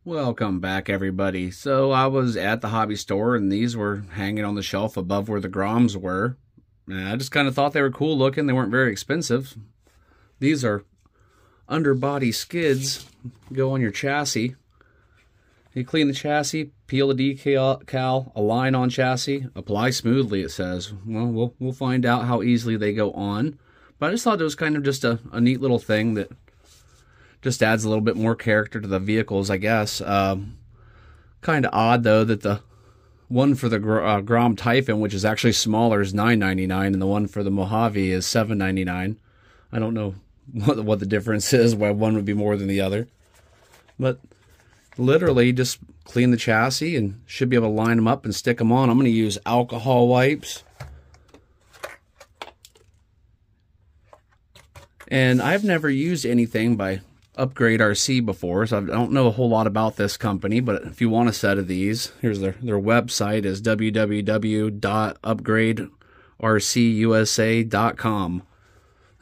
Welcome back, everybody. So I was at the hobby store and these were hanging on the shelf above where the Groms were. And I just kind of thought they were cool looking. They weren't very expensive. These are underbody skids. Go on your chassis. You clean the chassis, peel the decal, align on chassis, apply smoothly, it says. Well, we'll find out how easily they go on. But I just thought it was kind of just a neat little thing that just adds a little bit more character to the vehicles, I guess. Kind of odd, though, that the one for the Grom Typhon, which is actually smaller, is $9.99, and the one for the Mojave is $7.99. I don't know what the difference is, why one would be more than the other. But literally, just clean the chassis and should be able to line them up and stick them on. I'm going to use alcohol wipes. And I've never used anything by Upgrade RC before, so I don't know a whole lot about this company, but if you want a set of these, here's their website is www.upgradercusa.com.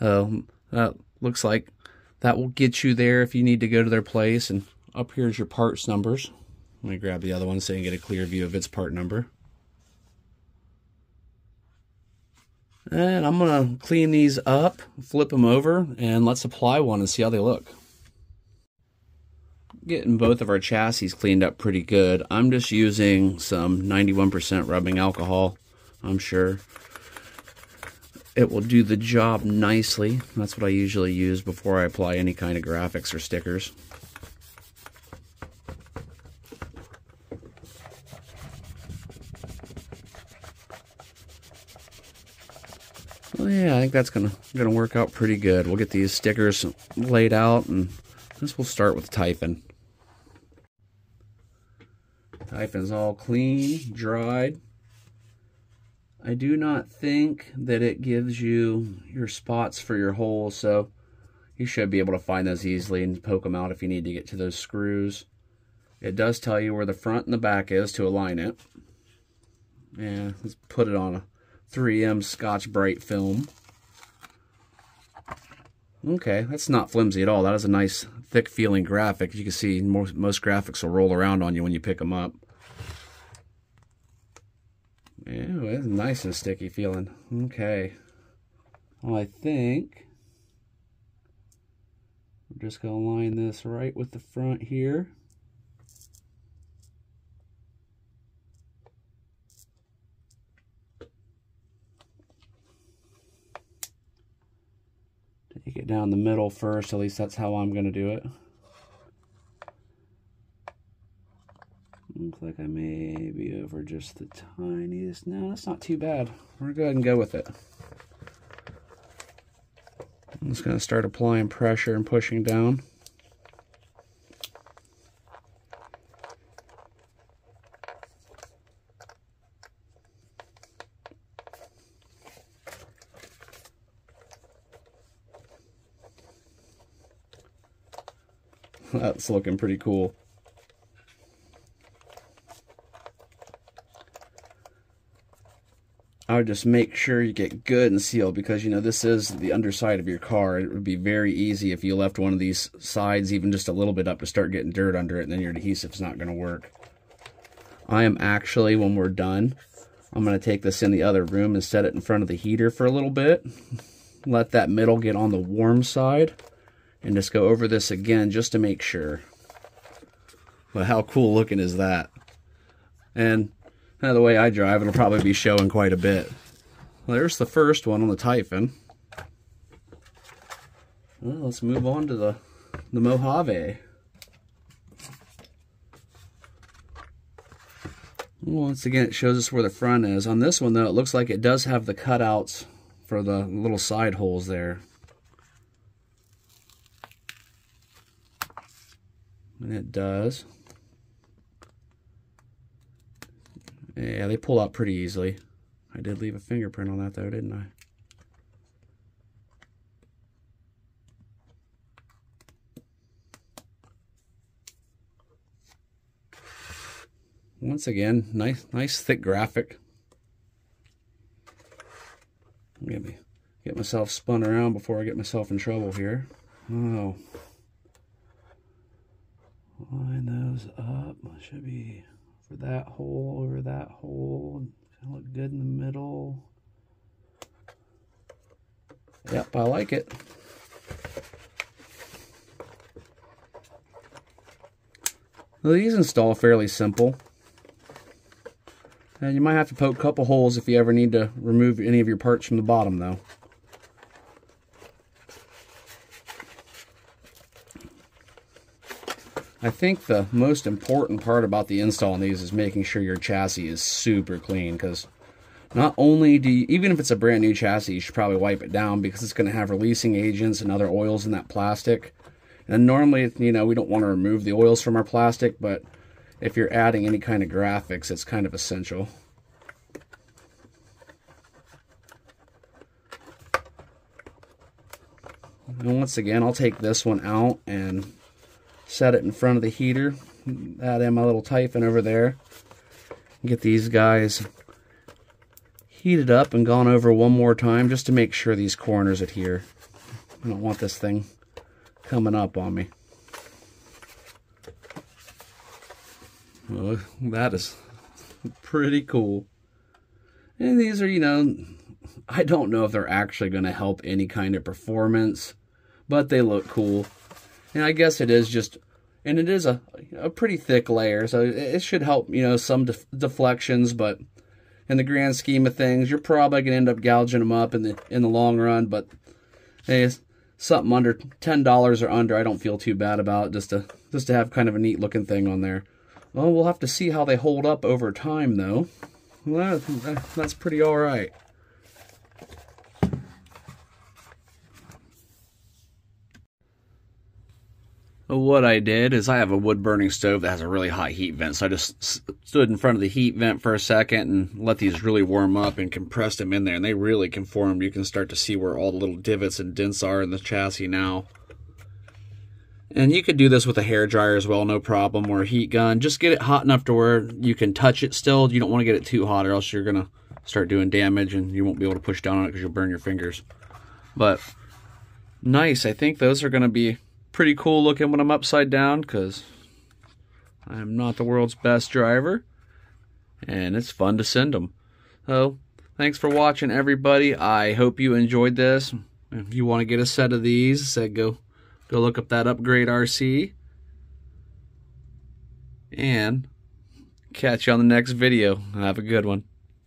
That looks like that will get you there if you need to go to their place, and up here's your parts numbers. Let me grab the other one so you can get a clear view of its part number. And I'm going to clean these up, flip them over, and let's apply one and see how they look. Getting both of our chassis cleaned up pretty good. I'm just using some 91% rubbing alcohol. I'm sure it will do the job nicely. That's what I usually use before I apply any kind of graphics or stickers. Well, yeah, I think that's gonna work out pretty good. We'll get these stickers laid out, and this will start with Typhon. Typhon's all clean, dried. I do not think that it gives you your spots for your holes, so you should be able to find those easily and poke them out if you need to get to those screws. It does tell you where the front and the back is to align it. And let's put it on a 3M Scotch-Brite film. Okay, that's not flimsy at all. That is a nice, thick-feeling graphic. You can see most graphics will roll around on you when you pick them up. Yeah, it's nice and sticky feeling. Okay. Well, I think we're just going to line this right with the front here. Take it down the middle first, at least that's how I'm going to do it. Looks like I may be over just the tiniest. No, that's not too bad. We're going to go ahead and go with it. I'm just going to start applying pressure and pushing down. That's looking pretty cool. I would just make sure you get good and sealed, because you know this is the underside of your car. It would be very easy if you left one of these sides even just a little bit up to start getting dirt under it, and then your adhesive's not going to work. I am actually, when we're done, I'm going to take this in the other room and set it in front of the heater for a little bit. Let that middle get on the warm side, and just go over this again just to make sure. But how cool looking is that? And the way I drive, it'll probably be showing quite a bit. Well, there's the first one on the Typhon. Well, let's move on to the Mojave. Once again, it shows us where the front is. On this one, though, it looks like it does have the cutouts for the little side holes there. And it does. Yeah, they pull out pretty easily. I did leave a fingerprint on that though, didn't I? Once again, nice thick graphic. Let me get myself spun around before I get myself in trouble here. Oh. line those up. Should be for that hole over that hole. Kind of look good in the middle. Yep, I like it. Well, these install fairly simple. And you might have to poke a couple holes if you ever need to remove any of your parts from the bottom, though. I think the most important part about the install on these is making sure your chassis is super clean, because not only do you, even if it's a brand new chassis, you should probably wipe it down because it's going to have releasing agents and other oils in that plastic. And normally, you know, we don't want to remove the oils from our plastic, but if you're adding any kind of graphics, it's kind of essential. And once again, I'll take this one out and set it in front of the heater. Add in my little Typhon over there. Get these guys heated up and gone over one more time just to make sure these corners adhere. I don't want this thing coming up on me. Well, that is pretty cool. And these are, you know, I don't know if they're actually going to help any kind of performance, but they look cool. And I guess it is just, and it is a pretty thick layer, so it should help, you know, some deflections, but in the grand scheme of things, you're probably going to end up gouging them up in the long run, but hey, something under $10 or under, I don't feel too bad about it, just to have kind of a neat looking thing on there. Well, we'll have to see how they hold up over time, though. Well, that's pretty all right. What I did is I have a wood-burning stove that has a really hot heat vent, so I just stood in front of the heat vent for a second and let these really warm up and compressed them in there, and they really conformed. You can start to see where all the little divots and dents are in the chassis now. And you could do this with a hair dryer as well, no problem, or a heat gun. Just get it hot enough to where you can touch it still. You don't want to get it too hot or else you're going to start doing damage and you won't be able to push down on it because you'll burn your fingers. But nice. I think those are going to be pretty cool looking when I'm upside down because I'm not the world's best driver. And it's fun to send them. So thanks for watching, everybody. I hope you enjoyed this. If you want to get a set of these, go look up that Upgrade RC. And catch you on the next video. Have a good one.